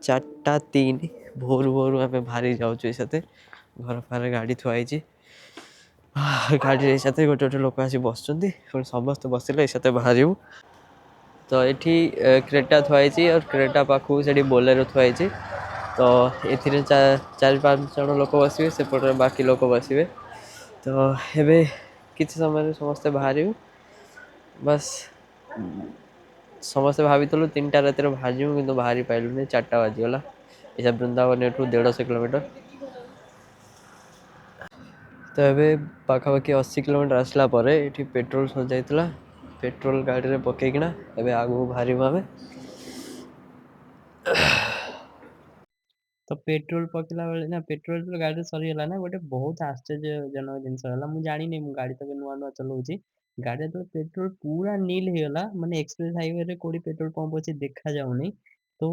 4:03 भोर भोर आम बाहरी जाऊँ घर पाखे गाड़ी थुआई गाड़ी गोटे गोटे लोक आसी बस समस्त बसले ये बाहर तो ये क्रेटा थुआई और क्रेटा पाखु से बोलेरो थुआई तो ये 4-5 जन लोक बसवे सेपटे बाकी लोक बसवे तो ये किसी समय समस्ते बाहर बस समस्ते भाभी 3टा रातिर बाहर कि बाहरी पाइलुनि 4टा बाजीगला ये वृंदावन एठू 150 किलोमीटर तो ये पाखापाखि 80 किलोमीटर आसला ये पेट्रोल सजाइला पेट्रोल गाड़ी में पकईकिना एवं आगू बाहर आम तो पेट्रोल पकड़ा बेले ना पेट्रोल तो गाड़ी सरीगला ना गोटे बहुत आश्चर्यजनक जिनस मुझे जानी गाड़ी तो नुआ नुआ चलाऊँगी गाड़ी तो पेट्रोल पूरा नील होगला माने एक्सप्रेस हाईवे रे कोड़ी पेट्रोल पंप अच्छे देखा जाऊनी तो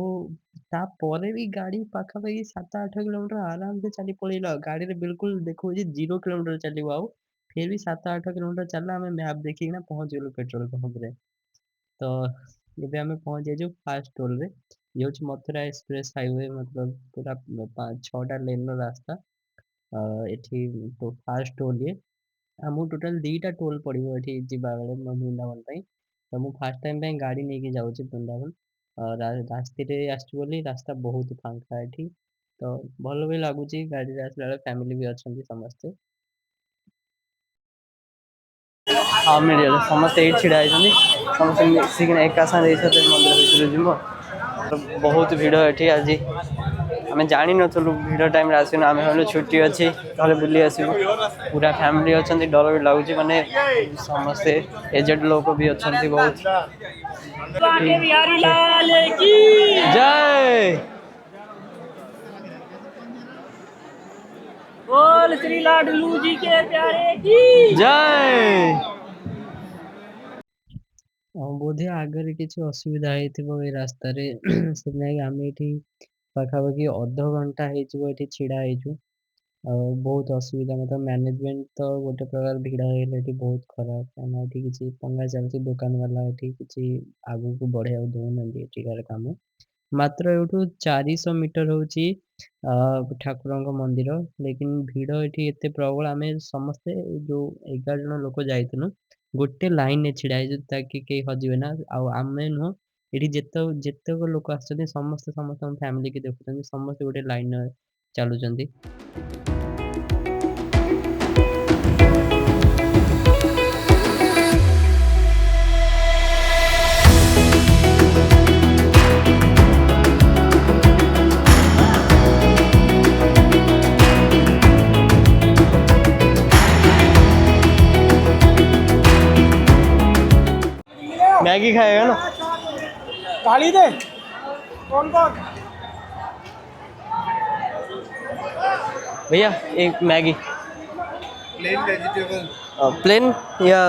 तापर भी गाड़ी पाखापाखि 7-8 किलोमीटर आराम से चली पड़ेगा गाड़ी रे बिल्कुल देखो 0 किलोमीटर चलो आउ फिर भी 7-8 किलोमीटर चलला आम मैप देखिए पहुँच गलु पेट्रोल पंप रे तो ये आम पहुँच जाइए फास्ट टोल रे ये हूँ मथुरा एक्सप्रेस हाईवे मतलब पूरा 5-6टा लेन रास्ता एठी तो फास्ट टोल ये आमको टोटाल 2टा टोल पड़ो ये जावा बेले वृंदावन तो मुझे फास्ट टाइम गाड़ी नहीं जाऊँगी वृंदावन रास्ते आसुँगी रास्ता बहुत फांका ये तो भल भी लगुच गाड़ी आसला फैमिली भी अच्छा समस्ते हाँ मिलगला समस्ते ये छिड़ा समस्त मिसिक एका साथ मंदिर भितर जीव बहुत भिड़ ये आज आम जानी नु भिड़ टाइम आसन आम भाई छुट्टी अच्छी ना बुली आसू पूरा फैमिली अच्छा डर भी लगुच माने समस्ते एजेड लोक भी अच्छा बहुत जय बोल श्री लाडलू जी के प्यारे की जय बोधे आगे किसी असुविधा हो रास्तार से आम ये पाखापाखि अध घंटा हो छिड़ा बहुत असुविधा मतलब मैनेजमेंट तो गोटे प्रकार भिड़ हो बहुत खराब कहना ये किसी पंगा चलती दुकान वाला ये किसी आगू को बढ़िया दौना काम मात्र एठू 400 मीटर हूँ ठाकुर मंदिर लेकिन भिड़ ये एत प्रबल आम समस्ते जो 11 जन लोक जाइलु गोटे लाइन छिड़ा ताकि कहीं हजबे ना आम नुह ये जितक लोक आसते समस्ते समस्त फैमिली की देखुं समस्ते गोटे लाइन चलुँच मैगी खाएगा ना गाली दे कौन कौन भैया एक मैगी प्लेन वेजिटेबल प्लेन या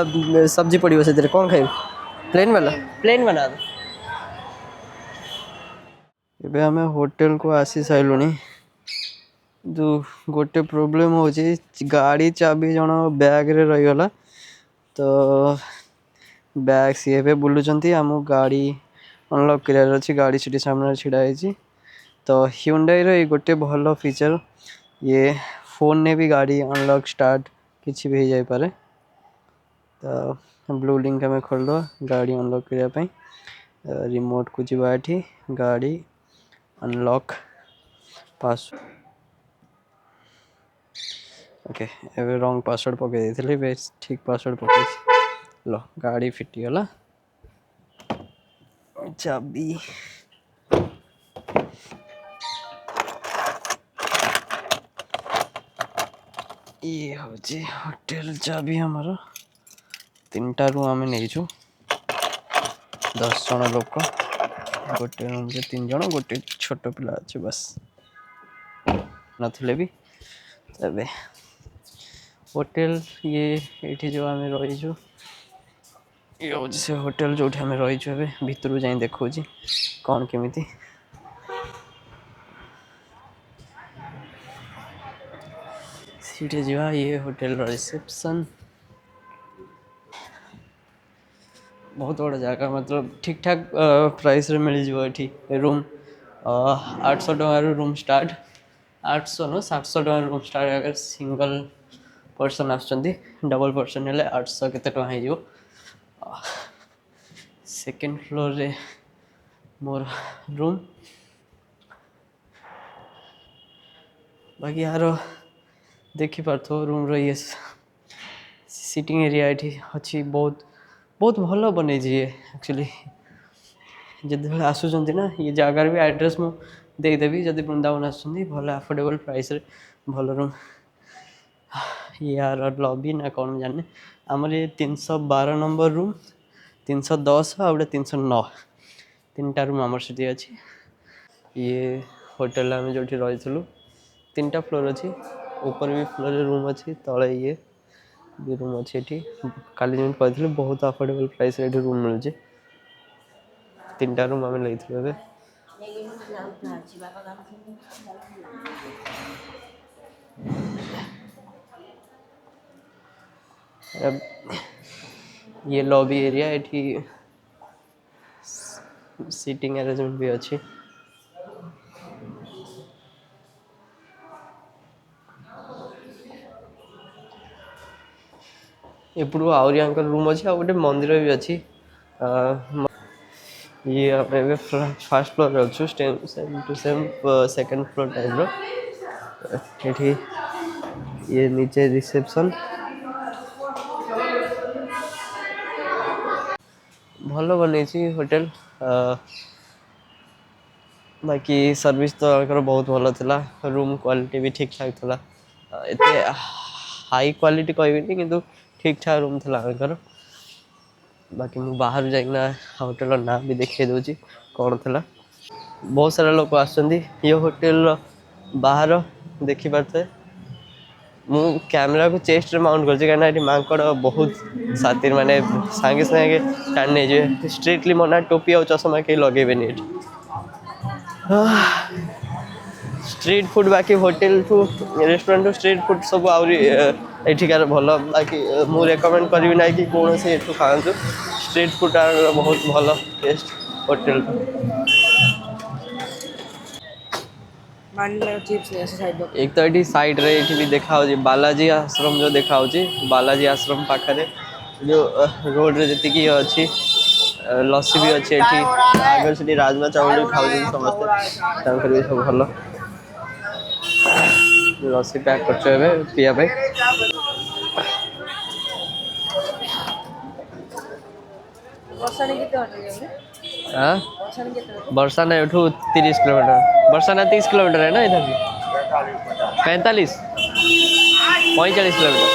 सब्जी पड़ी वैसे तेरे कौन खाए प्लेन बना दो ये आम होटेल को आसी सारूँ जो गोटे प्रोब्लेम हो गाड़ी चाबी जन बैग रे रहीगला तो बैग सी ए बुलूँ आम गाड़ी अनलक करार अच्छी गाड़ी से सामने छिड़ाई तो Hyundai रो ये गोटे भल फीचर ये फोन ने भी गाड़ी अनलक स्टार्ट किसी भी जाए पारे तो ब्लू लिंक में खोल दो गाड़ी अनलक करने रिमोट को जीवा गाड़ी अनलक पासवर्ड ओके एवं रंग पासवर्ड पकई देती ठीक पासवर्ड पकई लो गाड़ी फिटीगला चाबी ये हूँ होटेल चाबी आमर 3टा रूम आम नहीं 10 जन लोक गोटे रूम रे 3 जन गोटे छोट पिला अच्छे बस नथिले भी तबे होटेल ये जो आम रहीचु ये हूँ से होटेल जो आम रहीचु भितर जाए देखा कौन केमिति सीटे जा ये होटेल रिसेप्शन बहुत बड़ा जगह मतलब ठीक ठाक प्राइस रे मिल जाए रूम 800 ଟଙ୍କାରୁ ରୁମ୍ ଷ୍ଟାର୍ଟ। 800 ନୁହଁ 700 ଟଙ୍କାରୁ ରୁମ୍ ଷ୍ଟାର୍ଟ। ଆଗରେ ସିଙ୍ଗଲ ପର୍ସନ୍ ଆସୁଛନ୍ତି, ଡବଲ ପର୍ସନ୍ ହେଲେ 800 କେତେ ଟଙ୍କା ହେଇଯିବ। ସେକେଣ୍ଡ ଫ୍ଲୋରରେ ମୋର ରୁମ୍। ବାକି ଏହାର ଦେଖିପାରୁଥିବ ରୁମ୍ର ଇଏ ସିଟିଂ ଏରିଆ ଏଠି ଅଛି। ବହୁତ ବହୁତ ଭଲ ବନେଇଛି ଇଏ ଆକ୍ଚୁଆଲି। ଯେତେବେଳେ ଆସୁଛନ୍ତି ନା ଇଏ ଜାଗାରେ ବି ଆଡ୍ରେସ୍ ମୁଁ ଦେଇଦେବି, ଯଦି ବୃନ୍ଦାବନ ଆସୁଛନ୍ତି ଭଲ ଆଫୋର୍ଡେବଲ୍ ପ୍ରାଇସ୍ରେ ଭଲ ରୁମ୍। ୟାର ଲବି ନା କ'ଣ ମୁଁ ଜାଣିନି। ଆମର ଇଏ 312 ନମ୍ବର ରୁମ୍, 310 ଆଉ ଗୋଟେ 309, ତିନିଟା ରୁମ୍ ଆମର ସେଠି ଅଛି। ଇଏ ହୋଟେଲ ଆମେ ଯେଉଁଠି ରହିଥିଲୁ, 3ଟା ଫ୍ଲୋର୍ ଅଛି, ଉପରେ ବି ଫ୍ଲୋରରେ ରୁମ୍ ଅଛି, ତଳେ ଇଏ ବି ରୁମ୍ ଅଛି। ଏଠି କାଲି ଯେମିତି କହିଥିଲି ବହୁତ ଆଫୋର୍ଡେବଲ୍ ପ୍ରାଇସ୍ରେ ଏଠି ରୁମ୍ ମିଳୁଛି। 3ଟା ରୁମ୍ ଆମେ ନେଇଥିଲୁ ଏବେ। ये लॉबी एरिया एठी सीटिंग अरेंजमेंट भी अच्छी। एपटू आहरी रूम अच्छी आ गोटे मंदिर भी अच्छी। ये ଆମେ ଫାର୍ଷ୍ଟ ଫ୍ଲୋରରେ ଅଛୁ, same to same second floor ଟାଇପ୍ର। ଏଠି ଇଏ ନିଚେ ରିସେପ୍ସନ୍। ଭଲ ବନେଇଛି ହୋଟେଲ। ବାକି ସର୍ଭିସ୍ ତ ତାଙ୍କର ବହୁତ ଭଲ ଥିଲା, ରୁମ୍ କ୍ୱାଲିଟି ବି ଠିକ୍ ଠାକ୍ ଥିଲା। ଏତେ ହାଇ କ୍ୱାଲିଟି କହିବିନି କିନ୍ତୁ ଠିକ୍ ଠାକ୍ ରୁମ୍ ଥିଲା ତାଙ୍କର। ବାକି ମୁଁ ବାହାରୁ ଯାଇକିନା ହୋଟେଲର ନାଁ ବି ଦେଖେଇ ଦେଉଛି କ'ଣ ଥିଲା। ବହୁତ ସାରା ଲୋକ ଆସୁଛନ୍ତି ଇଏ ହୋଟେଲର ବାହାର ଦେଖିପାରୁଥିବେ। ମୁଁ କ୍ୟାମେରାକୁ ଚେଷ୍ଟରେ ମାଉଣ୍ଟ କରିଛି କାହିଁକିନା ଏଠି ମାଙ୍କଡ଼ ବହୁତ ସାତିର, ମାନେ ସାଙ୍ଗେ ସାଙ୍ଗେ ଟାଣି ନେଇଯିବେ। ଷ୍ଟ୍ରିକ୍ଟଲି ମନା, ଟୋପି ଆଉ ଚଷମା କେହି ଲଗେଇବେନି ଏଠି। ଷ୍ଟ୍ରିଟ୍ ଫୁଡ଼୍ ବାକି ହୋଟେଲଠୁ ରେଷ୍ଟୁରାଣ୍ଟଠୁ ଷ୍ଟ୍ରିଟ୍ ଫୁଡ଼୍ ସବୁ ଆହୁରି ଏଠିକାର ଭଲ। ବାକି ମୁଁ ରେକମେଣ୍ଡ କରିବି ନାହିଁ କି କୌଣସି ଏଠୁ ଖାଆନ୍ତୁ। ଷ୍ଟ୍ରିଟ୍ ଫୁଡ଼୍ଟା ବହୁତ ଭଲ ଟେଷ୍ଟ ହୋଟେଲଠୁ। एक तो ये साइड रे ये भी देखा हो बालाजी आश्रम जो देखा हो बालाजी आश्रम पाखे जो रोड रे जी की अच्छी लस्सी भी अच्छी एठी आगे से राजमा चावल भी खाऊ समस्ते भी सब भल लस्सी पैक कर पिया वर्षा ना 30 किलोमीटर, वर्षा ना 30 किलोमीटर है ना इधर से 45 45 किलोमीटर।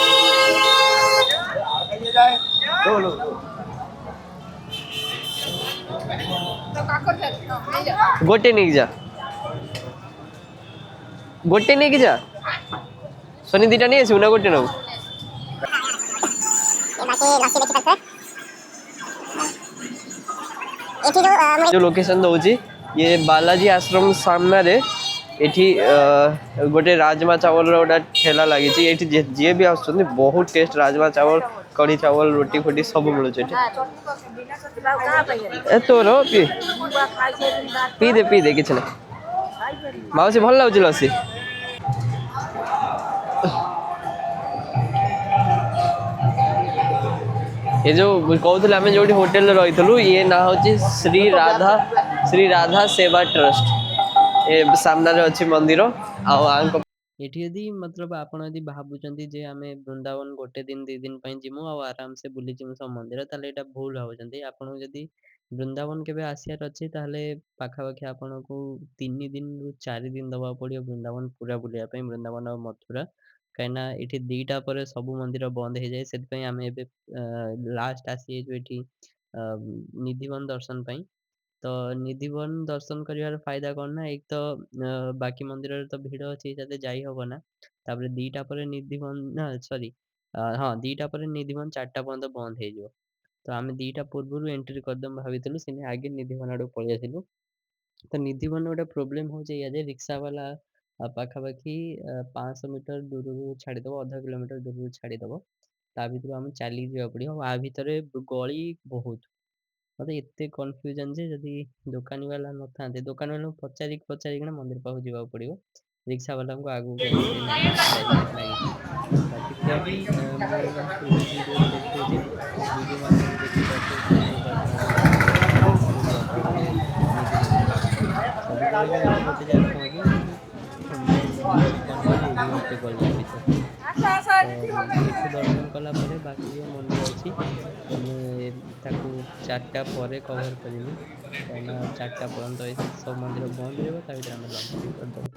गोटे नहीं जा गोटे नहीं जा सोनी दीटा नहीं आसू ना गोटे नौ जो लोकेशन दौची ये बालाजी आश्रम सामने रे एठी गोटे राजमा चावल गोटे ठेला लगी जी भी आस बहुत टेस्ट राजमा चावल कढ़ी चावल रोटी फोटी सब मिलूँ तोर पी दे कि माउसी भल लगुच लसी ये जो कहते आम जो होटेल रही ये ना हूँ श्री राधा सेवा ट्रस्ट। ये सामने अच्छी मंदिर एठी यदि मतलब आपण यदि भाबुचंती जे आमे वृंदावन गोटे दिन 2 दिन पई जिमु आ आराम से बुली जिमु सब मंदिर, ताले एटा भूल भाबुचंती। आपण यदि वृंदावन केबे आसियार अछि ताले पाखापाखि आपनको 3 दिन रु 4 दिन दबा पड़ियो वृंदावन पूरा बुलिया पई, वृंदावन और मथुरा। काइना एठी 2टा परे सब मंदिर बंद हे जाय, सेति पई आमे एबे लास्ट आसी जो एठी निधिवन दर्शन पई। तो निधिवन दर्शन करिवार फायदा कौन ना, एक तो बाकी मंदिर तो भिड़ अच्छी जाते जाई हब ना। तापरे 2टा परे निधिवन ना सॉरी हाँ 2टा परे निधिवन 4टा पर्यंत बंद हे जो। तो आमे 2टा पूर्वरु एंट्री करदम भाविथिलु, सिने आगे निधिवन आडू पळि आसिलु। तो निधिवन गोटे प्रोब्लेम होचे या जे रिक्शा वाला पाखापाखि 500 मीटर दूरରୁ ଛାଡ଼ିଦବ, 1/2 କିଲୋମିଟର दूरରୁ ଛାଡ଼ିଦବ। ତା ଭିତରୁ ଆମେ ଚାଲିକି ଯିବାକୁ ପଡ଼ିବ। ଆ ଭିତରେ ଗଳି ବହୁତ। मते एते कन्फ्यूजन जे जदि दोकानी वाला नथान्ते दोकान वाला पचारिकिना मंदिर पाखु जिबाकु पड़िबो। रिक्शा वालाଙ୍କୁ आगକୁ କେମିତି डाइरेक्ट ମାଗିକି। बाकी फिर भी ମୁଁ ବାକି ଭିଡ଼ିଓରେ ଦେଖଉଛି ଭିଡ଼ିଓ ମାଧ୍ୟମରେ ଦେଖିପାରୁଥିବେ ଶୁଣିବି ପାରୁଥିବେ ଆପଣ କୋଉଠି ଅଛି ଗୋଟେ ନିଧି ମନ୍ଦିର। ସବୁବେଳେ ବି ଆମେ ଗୋଟେ ଜାଗାରେ ପହଞ୍ଚୁ କିନ୍ତୁ କନଫ୍ୟୁଜ୍ ହେଇଯିବୁ ଏତେ ଗଲା ଭିତରେ। ତ ଏଠୁ ଦର୍ଶନ କଲା ପରେ ବାକି ଯେଉଁ ମନ୍ଦିର ଅଛି ଆମେ ତାକୁ 4ଟା ପରେ କଭର୍ କରିବୁ କାହିଁକିନା 4ଟା ପର୍ଯ୍ୟନ୍ତ ସବୁ ମନ୍ଦିର ବନ୍ଦ ରହିବ ତା ଭିତରେ ଆମେ ଲଞ୍ଚ ବି କରିଦେବୁ।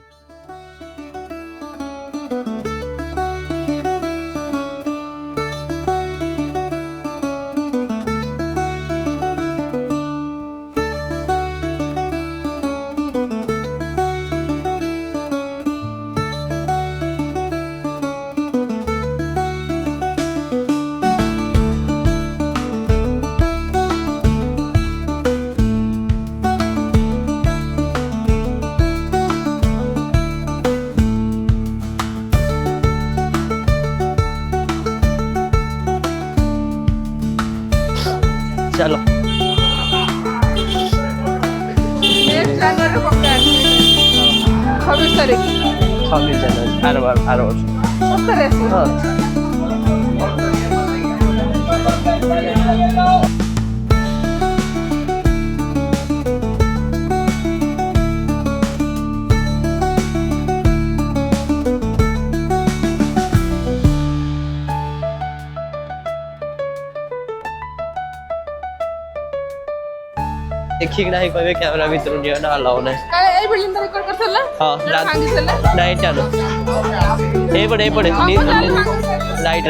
चलो नेक्स्ट जनवरी को 26 तारीख 26 जनवरी आर वर्ष 70 हाँ देखिक नाही कहबे कैमरा भीतर नियो ना अलाउ नाही काले ए बिल्डिंग ता रिकॉर्ड करथला हां रात नहीं चलो ए पड़े राइट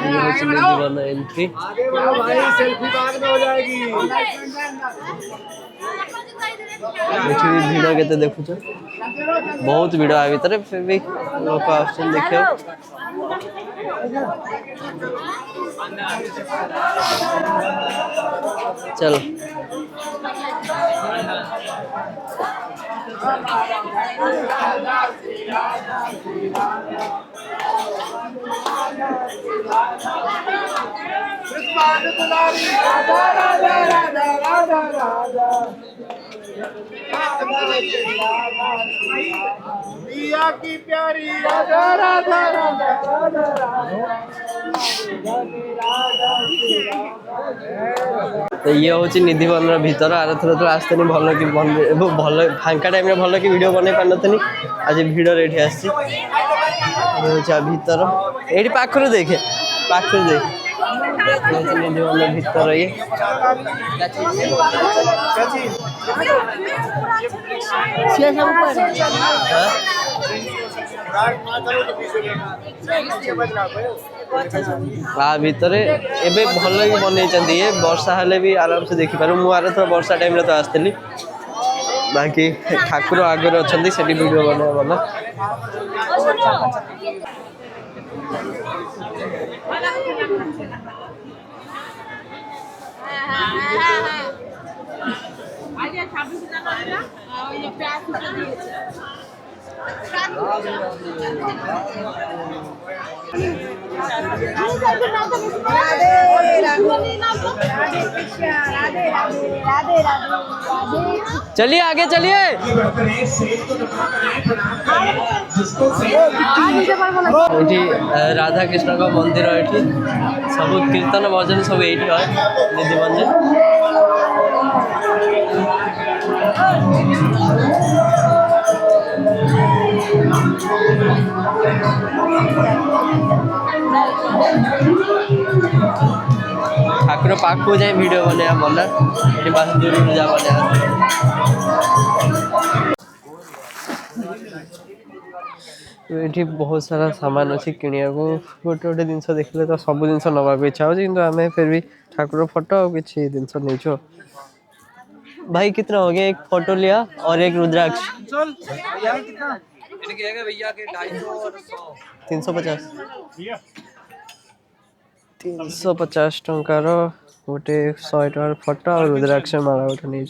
ये होची जीवन एंट्री भाई सेल्फी बाद में हो जाएगी। एठी भिड़ केते देखुछ बहुत भिड़ आ भीतर फिर भी लोग आछन देखियो चलो पिया की प्यारी राधा राधा राधा राधा तो ये हूँ निधिवन भीतर आर थर तो आसते भल कि भल फांका टाइम भल कि वीडियो बन पार नी आज भिड़ ये भीतर ये पाखर देखे पाखर देख निधिवन भीतर ये भितर एबे भल ही बनई ये वर्षा हेले भी आराम से देखी पार मुझे तो वर्षा टाइम तो आसती बाकी ठाकुर आगे अच्छा से वीडियो बना भल चलिए आगे चलिए राधा कृष्ण का मंदिर ये सब कीर्तन भजन सब ये निधि मंदिर ठाकुर पाखु जाए वीडियो बना भला ये बस दूर जा बना ये बहुत सारा सामान अच्छी किनिया को गोटे गोटे जिन देखले तो सब जिन नवा इच्छा हो आम फिर भी ठाकुर फोटो और किसी जिन नहीं भाई कितना हो गया एक फोटो लिया और एक रुद्राक्ष 350 350 टंकार गोटे 100 टकर फोटो और रुद्राक्ष माला गोटे नहीं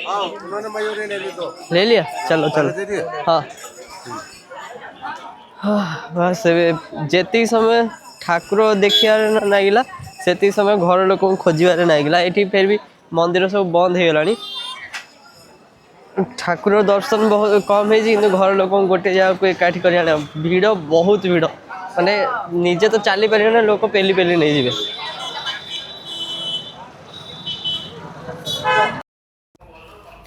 हाँ उन्होंने मयूरी ने ली तो ले लिया, चलो चलो। दे दिए। हाँ हाँ, बस जेतिक समय ठाकुर देखिबार नागिला सेतिक समय घर लोक खोजबार नागिला। एठी फिर भी मंदिर सब बंद हो गलानी। ठाकुर दर्शन बहुत कम है घर लोक गोटे जगह को एकाठी कर भिड़ बहुत भिड़ माने निजे तो चली पारे ना लोक पेली पेली नहीं ଯିବେ।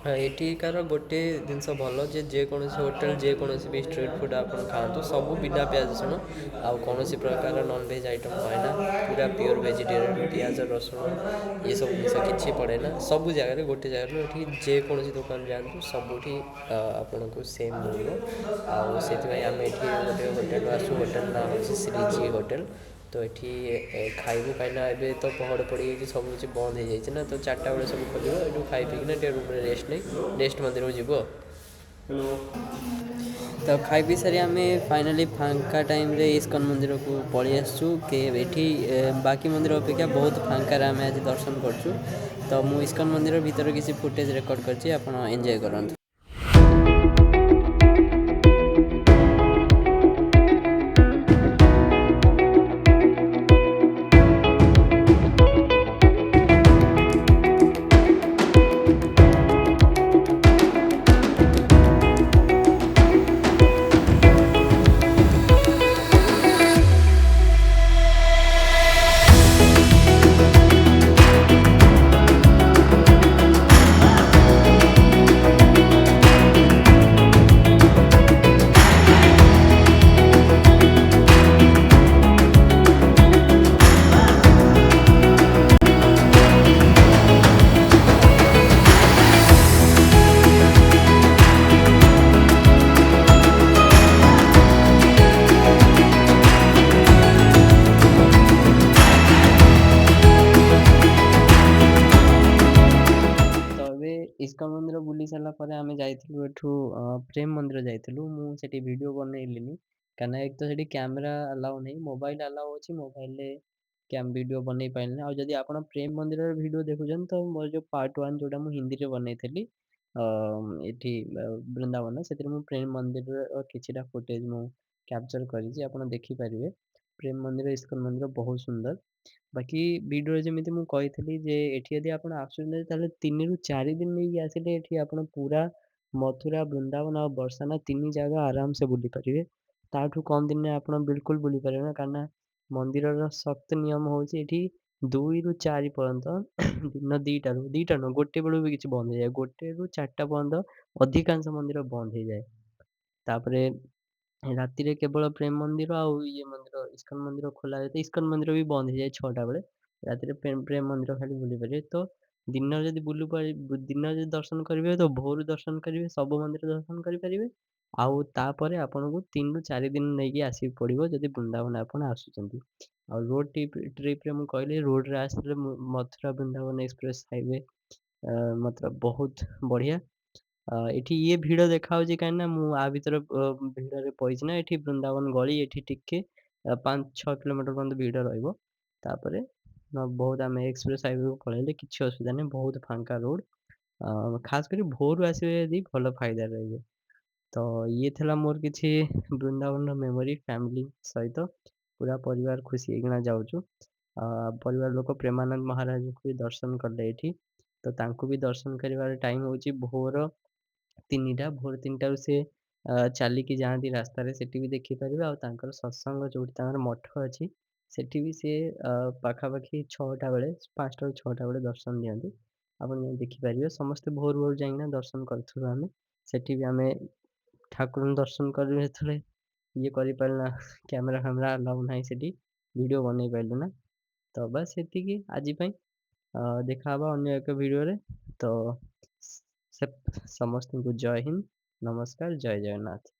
एठिकार गोटे जिनस भल जेकोसी होटेल जेकोसी भी स्ट्रीट फूड आप खातु सब बिना प्याज रसुण आ कौन प्रकार नॉन वेज आइटम होना पूरा प्योर वेजिटेरियन प्याज रसुण ये सब जिन कि पड़ेना सब जगह गोटे जगह ये जेकोसी दुकान जातु सबुठी आपन को सेम मिल आम ये गोटे होटेल आसू होटेल ना हूँ श्रीजी होटेल। तो ये खाइबू कहीं तो पहड़ पड़ी सब किसी बंद हो जाए ना तो 4टा बेले सब खोल ये खाई पीना रूम रेस्ट नहीं नेक्स्ट मंदिर को जीव। तो खाई पी सारी आम फाइनाली फांका टाइम रे इस्कन मंदिर को पलि आसु के एठी बाकी मंदिर अपेक्षा बहुत फांकार आम आज दर्शन करछु। तो मु इस्कन मंदिर भीतर किसी फुटेज रेकर्ड करछि आपण एंजॉय करंतु। इस्कन मंदिर बुली सारा पर आम जाइलु एठू प्रेम मंदिर जाइलु मुझे वीडियो बनइलिनी कहीं एक तो से कैमेरा अलाउ नहीं मोबाइल अलाउ अच्छी मोबाइल कैम वीडियो बनई पारे आ जदि आप प्रेम मंदिर वीडियो देखुन तो मोर जो पार्ट 1 जोटा मुझे हिंदी में बनई थी ये वृंदावन से प्रेम मंदिर किछिटा फुटेज मु कैप्चर कर देखिपारे। प्रेम मंदिर इस्कन मंदिर बहुत सुंदर बाकी वीडियो जमी मुझे कही जे एठी यदि आप आसुचंदे ताले 3 ରୁ 4 दिन नहीं आसिले एठी आपण पूरा मथुरा वृंदावन और बरसाना 3 जगह आराम से बुली पारे। ताठू कम दिन में आप बिल्कुल बुली पारे ना कारण मंदिर सख्त नियम होची एठी 2 ରୁ 4 पर्यंत दिन 2टा न गोटे बेलू भी किसी बंद हो जाए 1 ରୁ 4टा पर्यंत अधिकांश मंदिर बंद हो जाए। तापरे राति रे केवल प्रेम मंदिर आउ ये मंदिर इस्कन मंदिर खोला जाए इस्कन मंदिर भी बंद हो जाए 6टा बेले राति प्रेम मंदिर खाली बुली पारे। तो दिन जदि बुलू दिन जदि दर्शन करेंगे तो भोर दर्शन करेंगे सब मंदिर दर्शन करेंगे आउ तापर आपन को 3 ରୁ 4 दिन नहीं आसिक पड़ो जदि वृंदावन आपन आसुचंती। आ रोड ट्रिप रे मु कहली रोड रे आसले मथुरा वृंदावन एक्सप्रेस हाईवे मतलब बहुत बढ़िया। एठी ये भिड़ देखा कहीं मु आ भीतर भिड़ पईछि ना एठी वृंदावन गली एठी टिके 5-6 किलोमीटर पर्यंत भिड़ रहिबो। तापरे बहुत आम एक्सप्रेस हाईवे को पळेइले किछि असुविधा नहीं बहुत फांका रोड खास करी भोर आसिबे यदि भल फायदा रहिबे। तो ये थिला मोर किछि वृंदावन मेमोरी फैमिली सहित पूरा परिवार खुशी होइकिना जाउछु। परिवार लोक प्रेमानंद महाराज को भी दर्शन कले एठी तो तांको भी दर्शन करिवार टाइम होची भोर 3टा भोर 3टारू से चलिकी जाती रास्तार सेठी भी देखिपारे आ तांकर सत्संग जोठी तांकर मठ अच्छी सेठी भी सी पाखापाखि 6टा बेले 5टा ରୁ 6टा बेले दर्शन दियंती आपन देखिपारे समस्ते भोर भोर जाइना दर्शन करथुलु आमे सेठी भी आमे ठाकुर दर्शन कर ये करिपारना कैमेरा फैमेरा अलाउ नाही सेठी वीडियो बनई पाइलु ना। तो बस एतिकी आजि पई देखा हबा अन्य एक वीडियो रे। तो समस्त को जय हिंद नमस्कार जय जगन्नाथ।